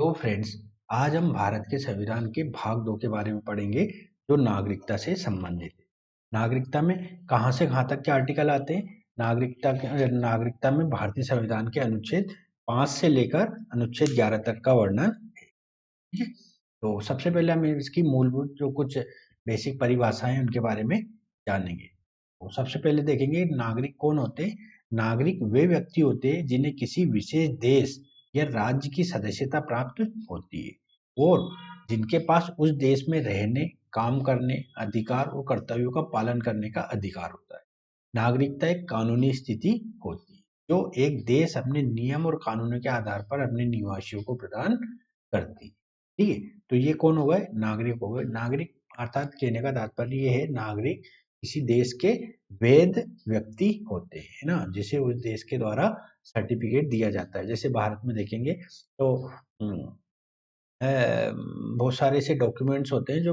तो फ्रेंड्स, आज हम भारत के संविधान के भाग 2 के बारे में पढ़ेंगे, जो नागरिकता से संबंधित है। नागरिकता में कहाँ से कहाँ तक के आर्टिकल आते हैं? नागरिकता में भारतीय संविधान के अनुच्छेद 5 से लेकर अनुच्छेद 11 तक का वर्णन है। ठीक है? तो सबसे पहले हम इसकी मूलभूत जो कुछ बेसिक परिभाषाएं हैं उनके बारे में जानेंगे। तो सबसे पहले देखेंगे नागरिक कौन होते हैं। नागरिक वे व्यक्ति होते हैं जिन्हें किसी विशेष देश या राज्य की सदस्यता प्राप्त होती है और जिनके पास उस देश में रहने, काम करने, अधिकार और कर्तव्यों का पालन करने का अधिकार होता है। नागरिकता एक कानूनी स्थिति होती है जो एक देश अपने नियम और कानूनों के आधार पर अपने निवासियों को प्रदान करती है। ठीक है, तो ये कौन हो गए? नागरिक हो गए। नागरिक अर्थात कहने का तात्पर्य ये है, नागरिक किसी देश के वैध व्यक्ति होते हैं, है ना, जिसे उस देश के द्वारा सर्टिफिकेट दिया जाता है। जैसे भारत में देखेंगे तो बहुत सारे ऐसे डॉक्यूमेंट्स होते हैं जो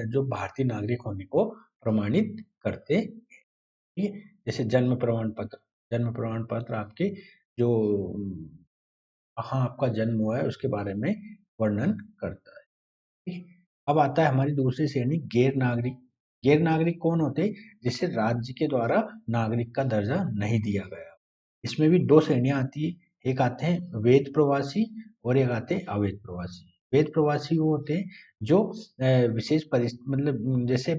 जो भारतीय नागरिक होने को प्रमाणित करते हैं। ठीक है, जैसे जन्म प्रमाण पत्र आपके जो कहाँ आपका जन्म हुआ है उसके बारे में वर्णन करता है। ठीक है? अब आता है हमारी दूसरी श्रेणी, गैर नागरिक। गैर नागरिक कौन होते हैं? जिसे राज्य के द्वारा नागरिक का दर्जा नहीं दिया गया। इसमें भी दो श्रेणियां आती है, एक आते हैं वैध प्रवासी और एक आते हैं अवैध प्रवासी। वैध प्रवासी वो होते हैं जो विशेष परिस्थिति मतलब जैसे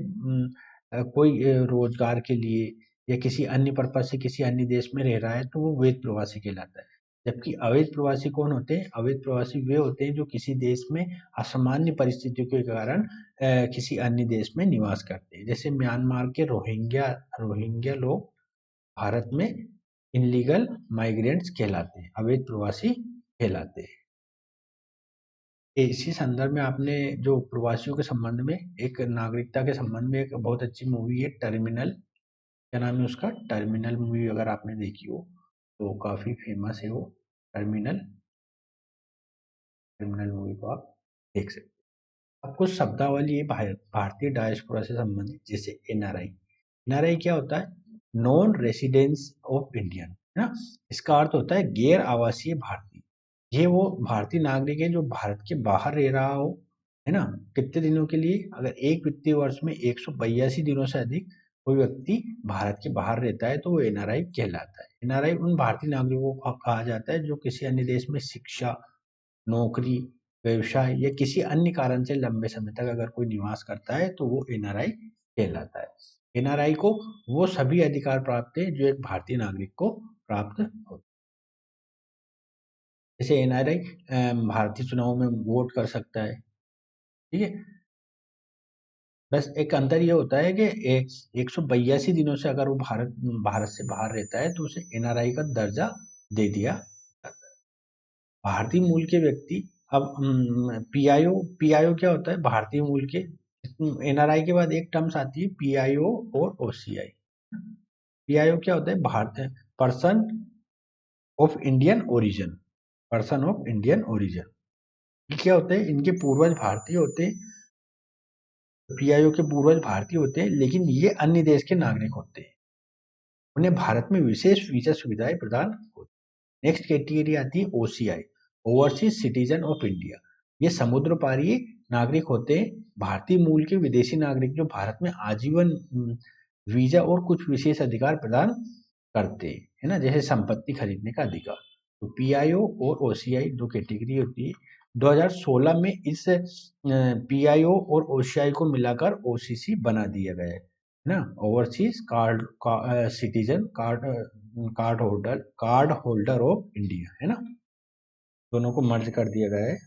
कोई रोजगार के लिए या किसी अन्य पर्पज से किसी अन्य देश में रह रहा है तो वो वैध प्रवासी कहलाता है। जबकि अवैध प्रवासी कौन होते हैं? अवैध प्रवासी वे होते हैं जो किसी देश में असामान्य परिस्थितियों के कारण किसी अन्य देश में निवास करते हैं। जैसे म्यांमार के रोहिंग्या लोग भारत में इनलीगल माइग्रेंट्स कहलाते हैं, अवैध प्रवासी कहलाते हैं। इसी संदर्भ में आपने जो प्रवासियों के संबंध में एक नागरिकता के संबंध में एक बहुत अच्छी मूवी है टर्मिनल, क्या नाम है उसका? टर्मिनल मूवी अगर आपने देखी हो तो काफी फेमस है वो टर्मिनल। टर्मिनल मूवी को आप देख सकते हैं। अब कुछ शब्दावली है भारतीय डायस्पोरा से संबंधित, जैसे एनआरआई। एनआरआई क्या होता है? नॉन रेसिडेंस ऑफ इंडियन, है ना। इसका अर्थ होता है गैर आवासीय भारतीय। ये वो भारतीय नागरिक है जो भारत के बाहर रह रहा हो, है ना, कितने दिनों के लिए? अगर एक वित्तीय वर्ष में 182 दिनों से अधिक कोई व्यक्ति भारत के बाहर रहता है तो वो एनआरआई कहलाता है। एनआरआई उन भारतीय नागरिकों को कहा जाता है जो किसी अन्य देश में शिक्षा, नौकरी, व्यवसाय या किसी अन्य कारण से लंबे समय तक अगर कोई निवास करता है तो वो एनआरआई कहलाता है। एनआरआई को वो सभी अधिकार प्राप्त है जो एक भारतीय नागरिक को प्राप्त होते हैं। जैसे एनआरआई भारतीय चुनाव में वोट कर सकता है। ठीक है, बस एक अंतर ये होता है कि 182 दिनों से अगर वो भारत से बाहर रहता है तो उसे एनआरआई का दर्जा दे दिया जाता है। भारतीय मूल के व्यक्ति, अब पीआईओ, पीआईओ क्या होता है? भारतीय मूल के। एनआरआई के बाद एक टर्म्स आती है पीआईओ और ओसीआई। पीआईओ क्या होता है? Bharat person of Indian origin. Person of Indian origin ये क्या होते हैं? इनके पूर्वज भारतीय होते हैं। पीआईओ के पूर्वज भारतीय होते हैं लेकिन ये अन्य देश के नागरिक होते हैं। उन्हें भारत में विशेष वीजा सुविधाएं प्रदान होती हैं। नेक्स्ट कैटेगरी आती है OCI, overseas citizen of India. ये समुद्र पारीय नागरिक होते हैं, भारतीय मूल के विदेशी नागरिक जो भारत में आजीवन वीजा और कुछ विशेष अधिकार प्रदान करते हैं, है ना, जैसे संपत्ति खरीदने का अधिकार। तो पीआईओ और ओसीआई दो कैटेगरी होती है। 2016 में इस पीआईओ और ओसीआई को मिलाकर ओसीसी बना दिया गया है ना, overseas citizen card holder of India, है ना, दोनों को मर्ज कर दिया गया है।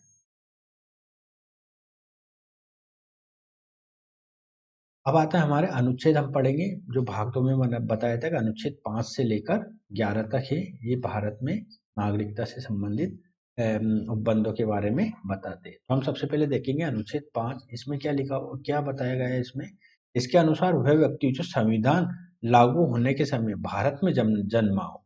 अब आता है हमारे अनुच्छेद, हम पढ़ेंगे जो भाग 2 में मैंने बताया था कि अनुच्छेद 5 से लेकर 11 तक है। ये भारत में नागरिकता से संबंधित उपबंधों के बारे में बताते हैं। तो हम सबसे पहले देखेंगे अनुच्छेद 5। इसमें क्या बताया गया है इसमें? इसके अनुसार वह व्यक्ति जो संविधान लागू होने के समय भारत में जन्मा हो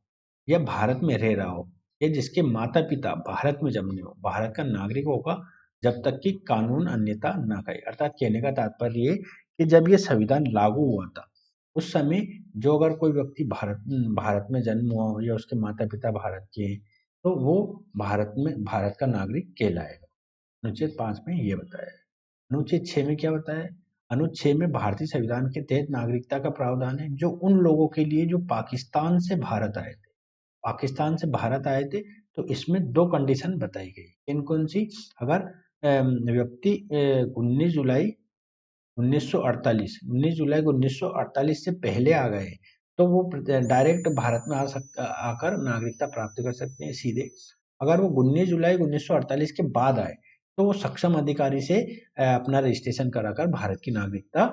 या भारत में रह रहा हो या जिसके माता पिता भारत में जन्मे हो, भारत का नागरिक होगा जब तक कि कानून अन्यथा न करे। अर्थात कहने का तात्पर्य ये कि जब ये संविधान लागू हुआ था उस समय जो अगर कोई व्यक्ति भारत भारत में जन्म हुआ हो या उसके माता पिता भारत के हैं तो वो भारत का नागरिक कहलाएगा। अनुच्छेद 5 में ये बताया है। अनुच्छेद 6 में क्या बताया है? अनुच्छेद 6 में भारतीय संविधान के तहत नागरिकता का प्रावधान है, जो उन लोगों के लिए जो पाकिस्तान से भारत आए थे। पाकिस्तान से भारत आए थे, तो इसमें 2 कंडीशन बताई गई। कौन सी? अगर व्यक्ति 19 जुलाई 19 जुलाई को 1948 से पहले आ गए, तो वो डायरेक्ट भारत में आकर नागरिकता प्राप्त कर सकते हैं सीधे। अगर वो 19 जुलाई 1948 के बाद आए, तो वो सक्षम अधिकारी से अपना रजिस्ट्रेशन कराकर भारत की नागरिकता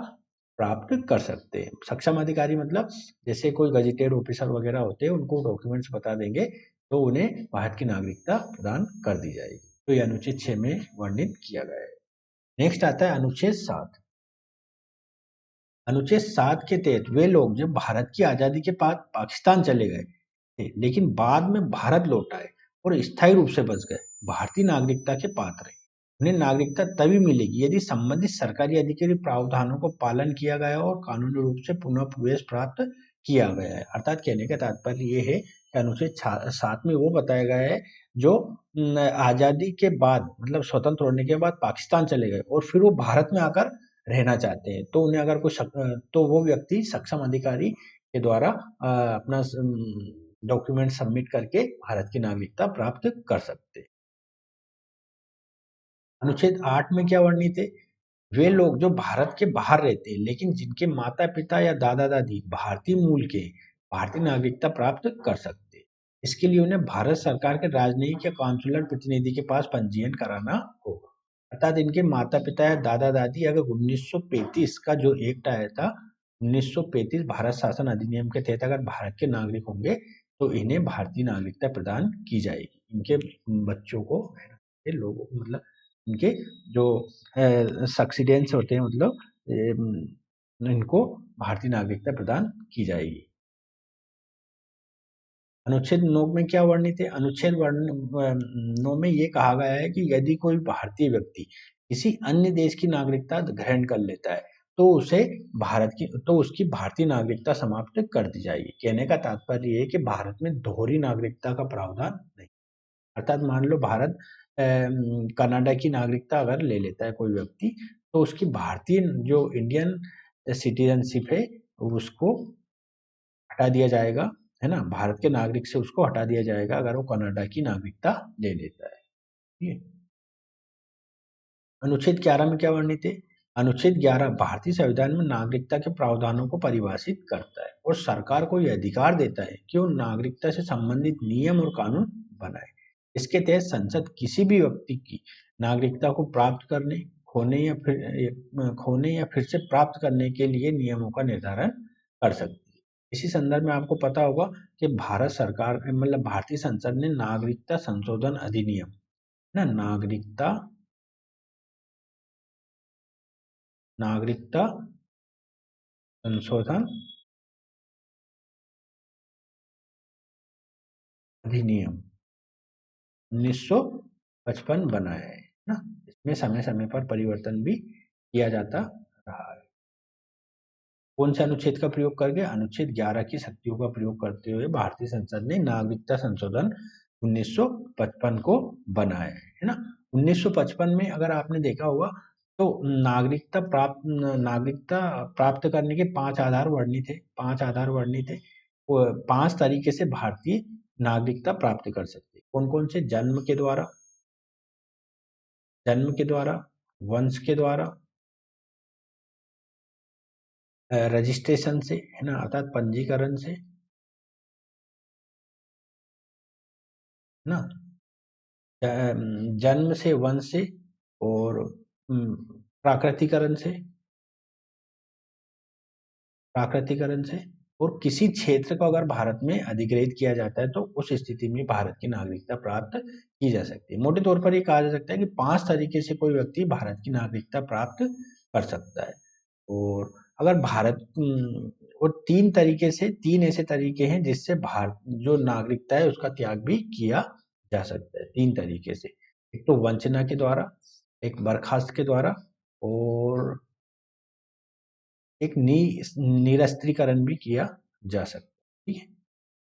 प्राप्त कर सकते हैं। सक्षम अधिकारी मतलब जैसे कोई गजेटेड ऑफिसर वगैरह होते हैं, उनको डॉक्यूमेंट्स बता देंगे, तो उन्हें भारत की नागरिकता प्रदान कर दी जाएगी। तो ये अनुच्छेद 6 में वर्णित किया गया है। नेक्स्ट आता है अनुच्छेद 7। अनुच्छेद 7 के तहत वे लोग जब भारत की आजादी के बाद पाकिस्तान चले गए थे, लेकिन बाद में भारत लौट आए और स्थायी रूप से बस गए, भारतीय नागरिकता के पात्र हैं। उन्हें नागरिकता तभी मिलेगी यदि संबंधित सरकारी अधिकारी प्रावधानों को पालन किया गया और कानूनी रूप से पुनः प्रवेश प्राप्त किया गया है। अर्थात कहने का तात्पर्य ये है कि अनुच्छेद 7 में वो बताया गया है जो आजादी के बाद मतलब स्वतंत्र होने के बाद पाकिस्तान चले गए और फिर वो भारत में आकर रहना चाहते हैं, तो उन्हें अगर तो वो व्यक्ति सक्षम अधिकारी के द्वारा अपना डॉक्यूमेंट सबमिट करके भारत की नागरिकता प्राप्त कर सकते हैं। अनुच्छेद 8 में क्या वर्णित है? वे लोग जो भारत के बाहर रहते हैं, लेकिन जिनके माता पिता या दादा दादी भारतीय मूल के, भारतीय नागरिकता प्राप्त कर सकते हैं। इसके लिए उन्हें भारत सरकार के राजनयिक या काउंसलर प्रतिनिधि के पास पंजीयन कराना होगा। अर्थात इनके माता पिता या दादा दादी अगर 1935 का जो एक्ट आया था, 1935 भारत शासन अधिनियम के तहत अगर भारत के नागरिक होंगे, तो इन्हें भारतीय नागरिकता प्रदान की जाएगी। इनके बच्चों को, लोगों को मतलब इनके जो सक्सीडेंस होते हैं, मतलब इनको भारतीय नागरिकता प्रदान की जाएगी। अनुच्छेद 9 में क्या वर्णित है? अनुच्छेद 9 में ये कहा गया है कि यदि कोई भारतीय व्यक्ति किसी अन्य देश की नागरिकता ग्रहण कर लेता है, तो उसकी भारतीय नागरिकता समाप्त कर दी जाएगी। कहने का तात्पर्य ये है कि भारत में दोहरी नागरिकता का प्रावधान नहीं। अर्थात मान लो भारत कनाडा की नागरिकता अगर ले लेता है कोई व्यक्ति, तो उसकी भारतीय जो इंडियन सिटीजनशिप है उसको हटा दिया जाएगा, है ना? भारत के नागरिक से उसको हटा दिया जाएगा अगर वो कनाडा की नागरिकता ले लेता है। ठीक है। अनुच्छेद 11 में क्या वर्णित है? अनुच्छेद 11 भारतीय संविधान में नागरिकता के प्रावधानों को परिभाषित करता है और सरकार को यह अधिकार देता है कि वो नागरिकता से संबंधित नियम और कानून बनाए। इसके तहत संसद किसी भी व्यक्ति की नागरिकता को प्राप्त करने, खोने या फिर से प्राप्त करने के लिए नियमों का निर्धारण कर सकती है। इसी संदर्भ में आपको पता होगा कि भारत सरकार मतलब भारतीय संसद ने नागरिकता संशोधन अधिनियम, ना नागरिकता संशोधन अधिनियम 1955 बनाया है ना? इसमें समय समय पर परिवर्तन भी किया जाता रहा है। कौन से अनुच्छेद का प्रयोग करके? अनुच्छेद 11 की शक्तियों का प्रयोग करते हुए भारतीय संसद ने नागरिकता संशोधन 1955 को बनाया है ना? 1955 में अगर आपने देखा होगा तो नागरिकता प्राप्त करने के 5 आधार वर्णित है। 5 आधार वर्णित है। वो 5 तरीके से भारतीय नागरिकता प्राप्त कर सकते हैं। कौन-कौन से? जन्म के द्वारा, वंश के द्वारा, रजिस्ट्रेशन से, है ना? अर्थात पंजीकरण से, है ना? जन्म से, वंश से और प्राकृतिकरण से, और किसी क्षेत्र को अगर भारत में अधिग्रहित किया जाता है, तो उस स्थिति में भारत की नागरिकता प्राप्त की जा सकती है। मोटे तौर पर ये कहा जा सकता है कि 5 तरीके से कोई व्यक्ति भारत की नागरिकता प्राप्त कर सकता है। और अगर और 3 ऐसे तरीके हैं जिससे भारत जो नागरिकता है उसका त्याग भी किया जा सकता है। 3 तरीके से। एक तो वंचना के द्वारा, एक बर्खास्त के द्वारा और एक निरस्त्रीकरण भी किया जा सकता है। ठीक है।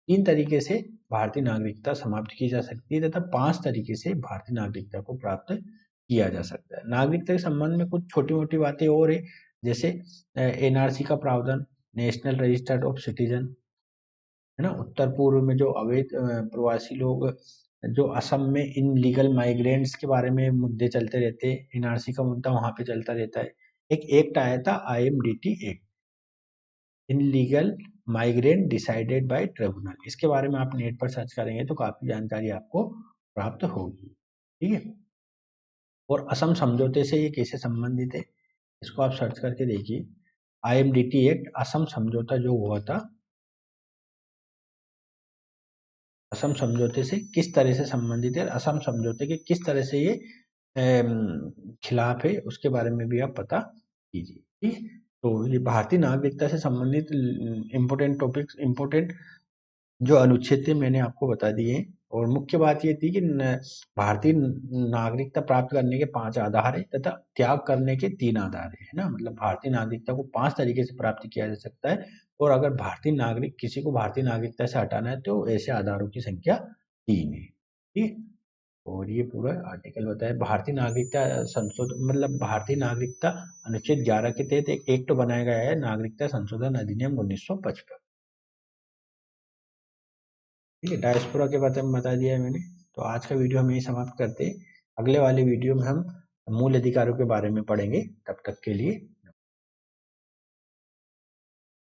3 तरीके से भारतीय नागरिकता समाप्त की जा सकती है तथा 5 तरीके से भारतीय नागरिकता को प्राप्त किया जा सकता है। नागरिकता के संबंध में कुछ छोटी-मोटी बातें और है, जैसे एनआरसी का प्रावधान, नेशनल रजिस्टर ऑफ सिटीजन, है ना। उत्तर पूर्व में जो अवैध प्रवासी लोग जो असम में इन लीगल माइग्रेंट्स के बारे में मुद्दे चलते रहते हैं, एनआरसी का मुद्दा वहां पे चलता रहता है। एक एक्ट आया था IMDT act, in legal migrant decided by tribunal. इसके बारे में आप नेट पर सर्च करेंगे तो काफी जानकारी आपको प्राप्त होगी, ठीक है। और असम समझौते से ये कैसे संबंधित है, इसको आप सर्च करके देखिए। आईएमडीटी एक्ट असम समझौता जो हुआ था, असम समझौते से किस तरह से संबंधित है, असम समझौते के किस तरह से ये खिलाफ है, उसके बारे में भी आप पता कीजिए, ठीक है। तो ये भारतीय नागरिकता से संबंधित इम्पोर्टेंट टॉपिक्स, इम्पोर्टेंट जो अनुच्छेद थे मैंने आपको बता दिए। और मुख्य बात ये थी कि भारतीय नागरिकता प्राप्त करने के 5 आधार है तथा त्याग करने के 3 आधार है ना। मतलब भारतीय नागरिकता को 5 तरीके से प्राप्त किया जा सकता है, और अगर भारतीय नागरिक किसी को भारतीय नागरिकता से हटाना है तो ऐसे आधारों की संख्या 3 है, ठीक। और ये पूरा आर्टिकल बताया। भारतीय नागरिकता संशोधन, मतलब भारतीय नागरिकता अनुच्छेद 11 के तहत एक एक्ट बनाया गया है, नागरिकता संशोधन अधिनियम 1955, ठीक है। डायस्पोरा के बारे में बता दिया है मैंने। तो आज का वीडियो हम यही समाप्त करते हैं। अगले वाले वीडियो में हम मूल अधिकारों के बारे में पढ़ेंगे। तब तक के लिए